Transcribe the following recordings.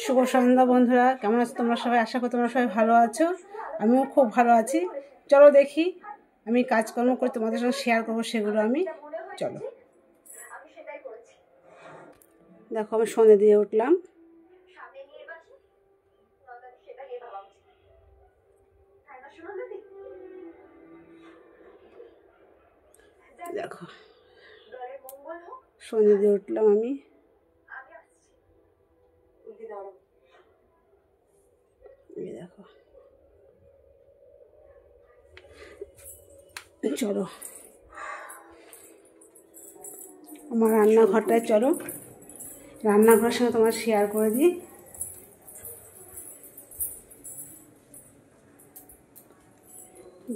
শুভ সন্ধ্যা বন্ধুরা, কেমন আছো তোমরা সবাই? আশা করি তোমরা সবাই ভালো আছো। আমিও খুব ভালো আছি। চলো দেখি আমি কাজকর্ম করে তোমাদের সঙ্গে শেয়ার করবো সেগুলো আমি। চলো দেখো, আমি সন্ধে দিয়ে উঠলাম। দেখো সন্ধে দিয়ে উঠলাম আমি। দেখো চলো আমার রান্নাঘরটায়, চলো রান্নাঘরের সঙ্গে তোমার শেয়ার করে দিই।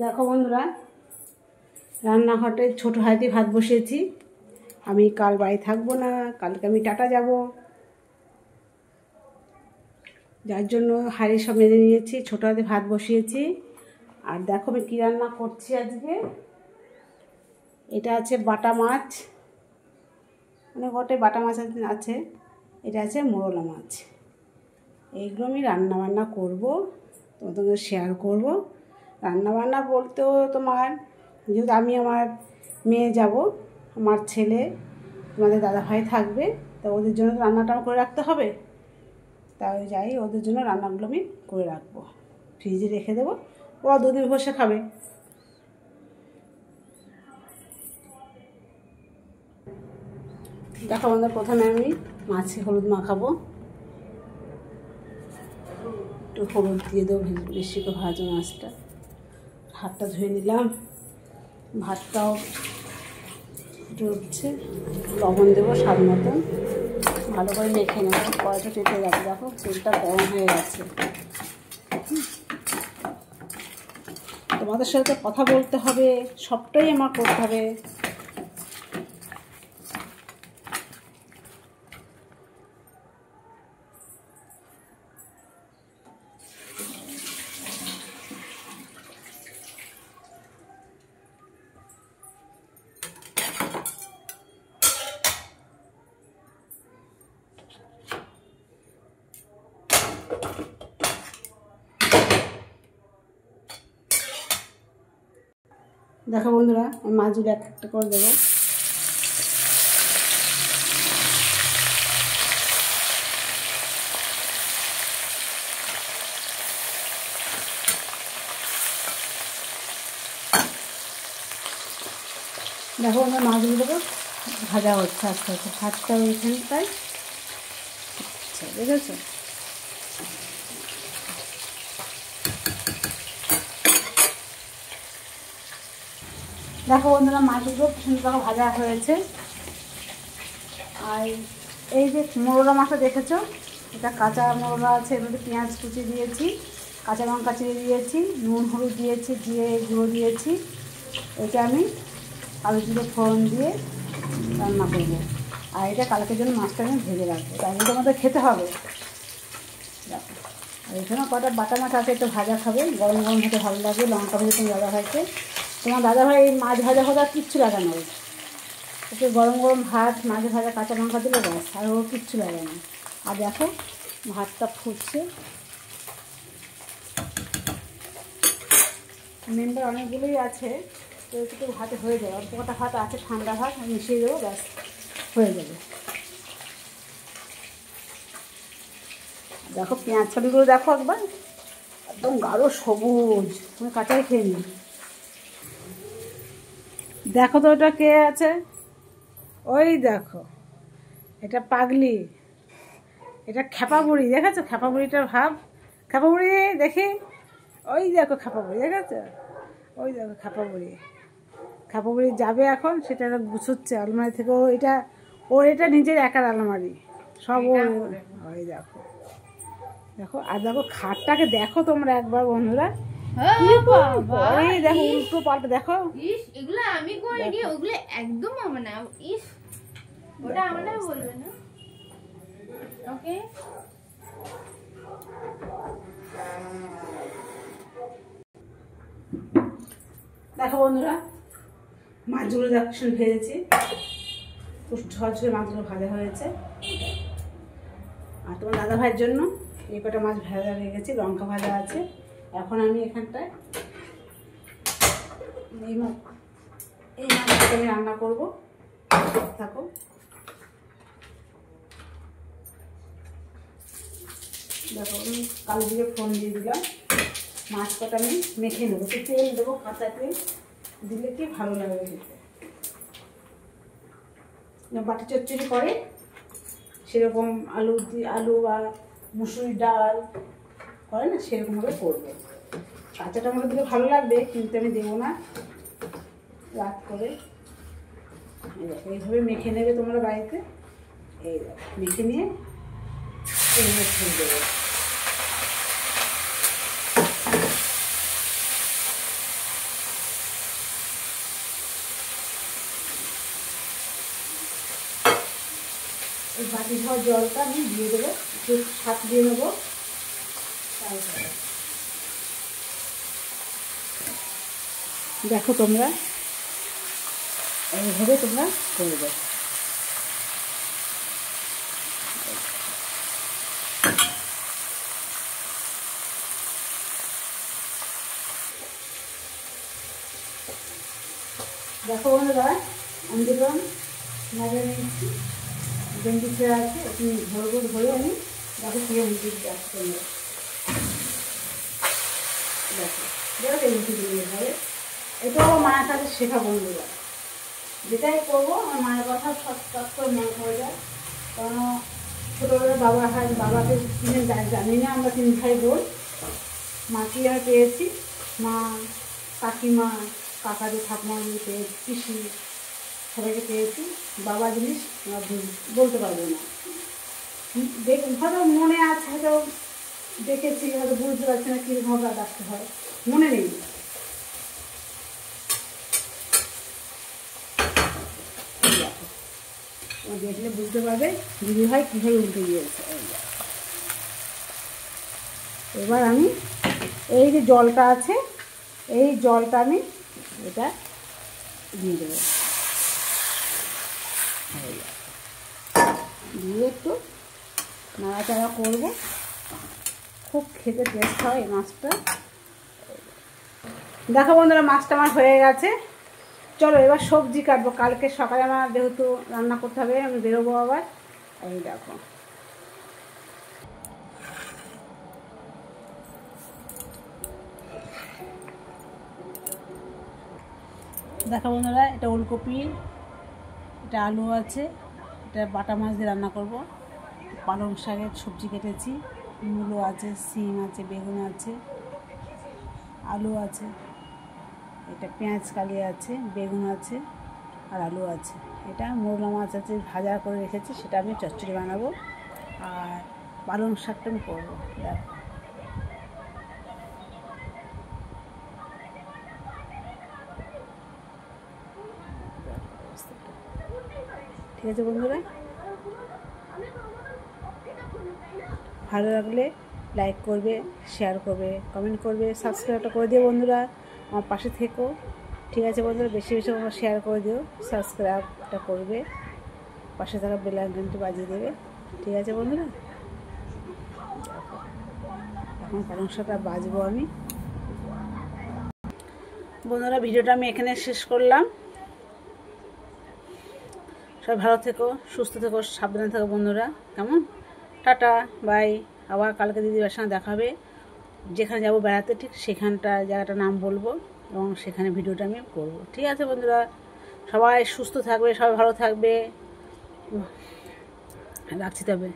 দেখো বন্ধুরা, রান্নাঘরটায় ছোটো হাঁড়িতে ভাত বসিয়েছি। আমি কাল বাড়ি থাকবো না, কালকে আমি টাটা যাব, যার জন্য হাঁড়ি সব মেজে নিয়েছি, ছোটো হাঁড়িতে ভাত বসিয়েছি। আর দেখো আমি কী রান্না করছি আজকে। এটা আছে বাটা মাছ, মানে গোটে বাটা মাছ আছে। এটা আছে মোরলা মাছ। এইগুলো আমি রান্নাবান্না করবো, তোমাদের শেয়ার করব। রান্নাবান্না বলতেও তোমার, যেহেতু আমি আমার মেয়ে যাব, আমার ছেলে, তোমাদের দাদাভাই থাকবে, তা ওদের জন্য রান্নাটা করে রাখতে হবে। তাই যাই, ওদের জন্য রান্নাগুলো আমি করে রাখবো, ফ্রিজে রেখে দেবো, ওরা দুদিন বসে খাবে। দেখো আমাদের প্রথমে আমি মাছে হলুদ মাখাবো। একটু হলুদ দিয়ে দেবো, বেশি করে ভাজো মাছটা। হাতটা ধুয়ে নিলাম, ভাতটাও উঠছে, লবণ দেবো স্বাদ মতন, ভালো করে মেখে নেবো। কড়াইটা টেপে যাবে, দেখো তেলটা গরম হয়ে গেছে। তোমাদের সাথে কথা বলতে হবে, সবটাই আমার করতে হবে। দেখো বন্ধুরা, আমি মাছগুলো এক একটা করে দেবো। দেখো আমার মাছগুলো দেবো, ভাজা হচ্ছে আস্তে আস্তে, ভাতটা ওইখানটায়। আচ্ছা দেখেছো, দেখো বন্ধুরা মাছগুলো সুন্দর ভাজা হয়েছে। আর এই যে মোরলা মাছটা দেখেছো, এটা কাঁচা মোরলা আছে, এর মধ্যে পেঁয়াজ কুচি দিয়েছি, কাঁচা লঙ্কা চিড়ে দিয়েছি, নুন হলুদ দিয়েছি, জিরে গুঁড়ো দিয়েছি। এটা আমি আলু জিরে ফোড়ন দিয়ে রান্না করবো। আর এটা কালকের জন্য মাছটা আমি ভেজে রাখবো, তাই জন্য আমাদের খেতে হবে। দেখো, আর এখানে কটা বাটা মাছ আছে, একটু ভাজা খাবে, গরম গরম হতে ভালো লাগে। লঙ্কা ভেজে তুমি দাদা ভাইকে, তোমার দাদাভাই এই মাছ ভাজা ভাজা কিচ্ছু লাগানো, ওকে গরম গরম ভাত, মাছ ভাজা, কাঁচা লঙ্কা দিলে ব্যাস, আর ও কিচ্ছু লাগে না। আর দেখো ভাতটা ফুটছে, মেম্বার অনেকগুলোই আছে, তো একটু ভাতে হয়ে যাবে। অল্প কটা ভাত আছে, ঠান্ডা ভাত মিশিয়ে দেবো, ব্যাস হয়ে যাবে। দেখো পেঁয়াজ কলিগুলো দেখো একবার, একদম গাঢ় সবুজ, তুমি কাঁচাই খেয়ে নি। দেখো তো ওটা কে আছে, ওই দেখো, এটা পাগলি, এটা খেপা বুড়ি, দেখেছো খেপা বুড়িটার ভাব? খেপা বুড়ি দেখি, ওই দেখো খেপা বুড়ি, দেখেছো? ওই দেখো খেপা বুড়ি, খেপা বুড়ি যাবে এখন, সেটা গুছোচ্ছে আলমারি থেকে। ও এটা, ওর এটা নিজের একার আলমারি, সব ওর। ওই দেখো, দেখো আর দেখো খাটটাকে দেখো তোমরা একবার বন্ধুরা, দেখো উল্টো পাল্টা, দেখো এগুলো আমি করিনি, ওগুলো একদম আমার না। ইস, ওটা আমার না বলবে না। ওকে, দেখো বন্ধুরা মাছগুলো দেখো ভেজেছি, খুব ঝরঝরে মাছগুলো ভাজা হয়েছে। আর তোমার দাদা ভাইয়ের জন্য এই কটা মাছ ভাজা হয়ে গেছে, লঙ্কা ভাজা আছে। এখন আমি এখানটায় এই মাছটা আমি রান্না করবো। থাকো। দেখো আমি কালো দিকে ফোন দিয়ে দিলাম। মাছ কটা আমি মেখে নেবো, একটু তেল দেবো, কাঁচা তেল দিলে কি ভালো লাগবে খেতে। বাটি চচ্চড়ি করে সেরকম আলু বা মুসুরি ডাল করে না, সেরকমভাবে করবে। কাঁচা টমেটো দিলে ভালো লাগবে, কিন্তু আমি দেবো না, রাত করে। এইভাবে মেখে নেবে তোমরা বাড়িতে। এই মেখে নিয়ে এইভাবে ফুল দেবে। এই বাটি ধোয়া জলটা আমি দিয়ে দেবো, একটু ছাপ দিয়ে নেবো। তারপরে দেখো তোমরা এইভাবে তোমরা করবে। দেখো বন্ধুরা, আমি দেখলাম মাঝে নিচ্ছি ভেন্ডি ছেড়ে আছে, একটু ধরে আমি দেখো খেয়ে উঠে যাচ্ছি। তোমরা দেখো দেখো উঠে দিয়ে হবে। এটা আমার মায়ের কাছে শেখা বন্ধুরা, যেটাই করবো আমার মায়ের কথা সব করে মনে পড়ে যায়। কারণ ছোটোবেলায় বাবাকে কিনে জানি না, আমরা 3 ভাই বোন। মাকে আমি পেয়েছি, মা, কাকিমা, কাকাদের ঠাকুমা পেয়েছি, পিসি সবাইকে পেয়েছি। বাবা জিনিস বলতে পারবো না, হয়তো মনে আছে, হয়তো দেখেছি, হয়তো বুঝতে পারছি না কীভাবে ডাকতে হয়, মনে নেই। দেখলে বুঝতে পারবে দিদি ভাই কীভাবে উল্টে গিয়েছে। এবার আমি এই যে জলটা আছে, এই জলটা আমি এটা দিয়ে দেবো, দিয়ে একটু নাড়াচাড়া করবো। খুব খেতে টেস্ট হয় এই মাছটা। দেখো বন্ধুরা, মাছটা আমার হয়ে গেছে। চলো এবার সবজি কাটবো। কালকে সকালে আমার যেহেতু রান্না করতে হবে, আমি বেরোবো আবার। এই দেখো দেখো বন্ধুরা, এটা ওলকপি, এটা আলু আছে, এটা বাটা মাছ দিয়ে রান্না করব। পালং শাকের সবজি কেটেছি, মূলো আছে, সিম আছে, বেগুন আছে, আলু আছে, এটা পেঁয়াজ কালি আছে, বেগুন আছে আর আলু আছে। এটা মোরলা মাছ আছে, ভাজা করে রেখেছি, সেটা আমি চচ্চড়ি বানাবো। আর পালং শাকটা আমি করবো। দেখো ঠিক আছে বন্ধুরা, ভালো লাগলে লাইক করবে, শেয়ার করবে, কমেন্ট করবে, সাবস্ক্রাইবটা করে দিও বন্ধুরা, আমার পাশে থেকো। ঠিক আছে বন্ধুরা, বেশি বেশি তোমরা শেয়ার করে দিও, সাবস্ক্রাইবটা করবে, পাশে থাকা বেল আইকনটি বাজিয়ে দেবে। ঠিক আছে বন্ধুরা, এখন পালং শাকটা বাজবো আমি। বন্ধুরা, ভিডিওটা আমি এখানে শেষ করলাম। সবাই ভালো থেকো, সুস্থ থেকো, সাবধানে থেকো বন্ধুরা। কেমন? Tata, bye. আবার কালকে দিদির সঙ্গে দেখা হবে। যেখানে যাবো বেড়াতে, ঠিক সেখানটা জায়গাটার নাম বলবো এবং সেখানে ভিডিওটা আমি করবো। ঠিক আছে বন্ধুরা, সবাই সুস্থ থাকবে, সবাই ভালো থাকবে। রাখছি তবে।